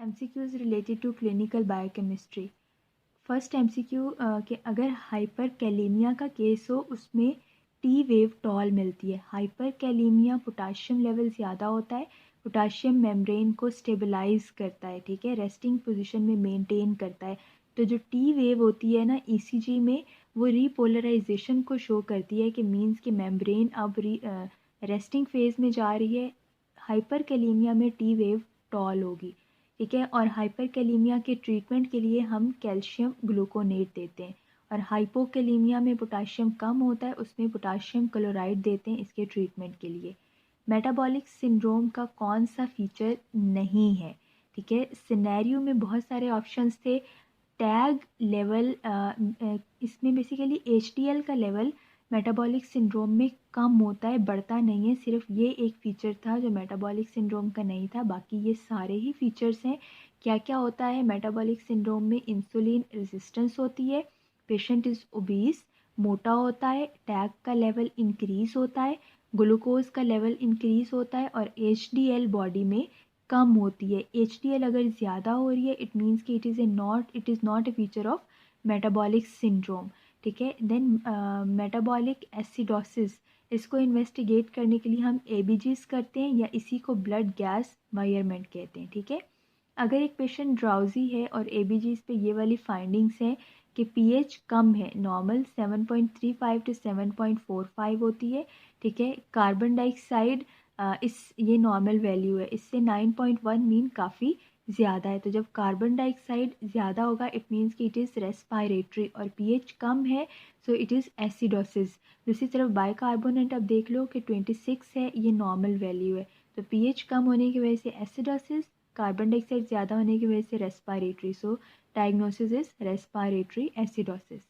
MCQs related to clinical biochemistry. First MCQ कि अगर hyper kalaemia का केस हो उसमें टी वेव टॉल मिलती है। हाइपर कैलेमिया पोटाशियम लेवल ज़्यादा होता है, पोटाशियम मेम्ब्रेन को स्टेबलाइज करता है, ठीक है, रेस्टिंग पोजीशन में मेंटेन करता है। तो जो टी वेव होती है ना ECG में, वो रीपोलराइजेशन को शो करती है कि मीन्स कि मेम्ब्रेन अब रेस्टिंग फेज में जा रही है। हाइपर कैलेमिया में टी वेव टॉल होगी, ठीक है। और हाइपर कैलेमिया के ट्रीटमेंट के लिए हम कैल्शियम ग्लूकोनेट देते हैं, और हाइपोकैलेमिया में पोटाशियम कम होता है, उसमें पोटाशियम क्लोराइड देते हैं इसके ट्रीटमेंट के लिए। मेटाबॉलिक सिंड्रोम का कौन सा फीचर नहीं है, ठीक है। सिनेरियो में बहुत सारे ऑप्शंस थे। टैग लेवल, इसमें बेसिकली HDL का लेवल मेटाबॉलिक सिंड्रोम में कम होता है, बढ़ता नहीं है। सिर्फ ये एक फ़ीचर था जो मेटाबॉलिक सिंड्रोम का नहीं था, बाकी ये सारे ही फीचर्स हैं। क्या क्या होता है मेटाबॉलिक सिंड्रोम में? इंसुलिन रेजिस्टेंस होती है, पेशेंट इज़ ओबीस, मोटा होता है, टैग का लेवल इंक्रीज़ होता है, ग्लूकोज का लेवल इंक्रीज़ होता है, और HDL बॉडी में कम होती है। HDL अगर ज़्यादा हो रही है इट मीन्स कि it is not a feature of metabolic syndrome, ठीक है। देन मेटाबॉलिक एसिडोसिस, इसको इन्वेस्टिगेट करने के लिए हम ABGs करते हैं या इसी को ब्लड गैस मेजरमेंट कहते हैं, ठीक है। अगर एक पेशेंट ड्राउजी है और ABGs पे ये वाली फाइंडिंग्स हैं कि pH कम है, नॉर्मल 7.35 to 7.45 होती है, ठीक है। कार्बन डाइऑक्साइड ये नॉर्मल वैल्यू है, इससे 9.1 मीन काफ़ी ज़्यादा है। तो जब कार्बन डाइऑक्साइड ज़्यादा होगा इट मीन्स कि इट इज़ रेस्पायरेटरी, और pH कम है सो इट इज़ एसिडोसिस। दूसरी तरफ बाइकार्बोनेट अब देख लो कि 26 है, ये नॉर्मल वैल्यू है। तो pH कम होने की वजह से एसिडोसिस, कार्बन डाइऑक्साइड ज़्यादा होने की वजह से respiratory, so diagnosis is respiratory acidosis.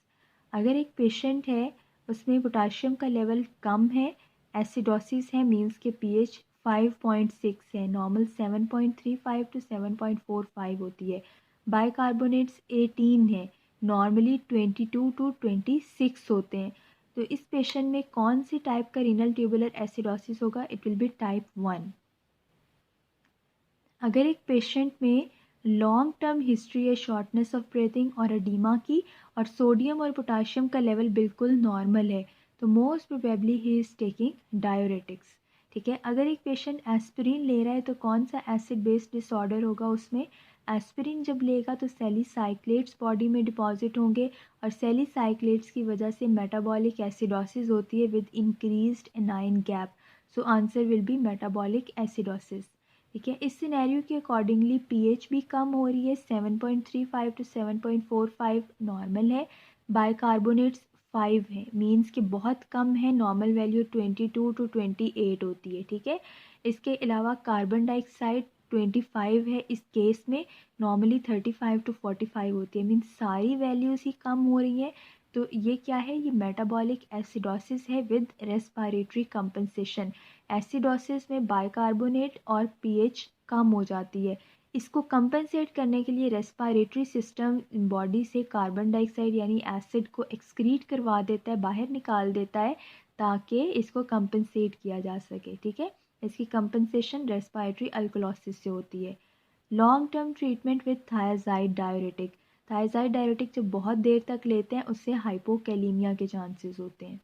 अगर एक पेशेंट है उसमें पोटाशियम का लेवल कम है, एसिडोसिस है, मीन्स के pH 5.6 है, नॉर्मल 7.35 to 7.45 होती है। बाइकार्बोनेट्स 18 है, नॉर्मली 22 to 26 होते हैं। तो इस पेशेंट में कौन सी टाइप का रीनल ट्यूबुलर एसिडोसिस होगा? It will be type 1। अगर एक पेशेंट में लॉन्ग टर्म हिस्ट्री है शॉर्टनेस ऑफ ब्रीथिंग और एडिमा की, और सोडियम और पोटाशियम का लेवल बिल्कुल नॉर्मल है, तो most probably he is taking diuretics, ठीक है। अगर एक पेशेंट एस्पिरिन ले रहा है तो कौन सा एसिड बेस्ड डिसऑर्डर होगा उसमें? एस्पिरिन जब लेगा तो सैलिसाइक्लेट्स बॉडी में डिपॉजिट होंगे, और सैलिसाइक्लेट्स की वजह से मेटाबॉलिक एसिडोसिस होती है with increased anion gap. So answer will be metabolic acidosis, ठीक है। इस सिनेरियो के अकॉर्डिंगली pH भी कम हो रही है, 7.35 to 7.45 नॉर्मल है, बाइकार्बोनेट्स 5 है, मीन्स कि बहुत कम है, नॉर्मल वैल्यू 22 to 28 होती है, ठीक है। इसके अलावा कार्बन डाइऑक्साइड 25 है, इस केस में नॉर्मली 35 to 45 होती है, मीन्स सारी वैल्यूज़ ही कम हो रही है। तो ये क्या है? ये मेटाबॉलिक एसिडोसिस है विद रेस्पायरेटरी कंपनसेशन। एसिडोसिस में बाइकार्बोनेट और pH कम हो जाती है। इसको कंपनसेट करने के लिए रेस्पायरेटरी सिस्टम बॉडी से कार्बन डाइऑक्साइड यानी एसिड को एक्सक्रीट करवा देता है, बाहर निकाल देता है, ताकि इसको कंपनसेट किया जा सके, ठीक है। इसकी कंपनसेशन रेस्पायरेटरी अल्कोलोसिस से होती है। Long term treatment with thiazide diuretic, thiazide diuretic जब बहुत देर तक लेते हैं उससे हाइपोकैलेमिया के चांसेस होते हैं।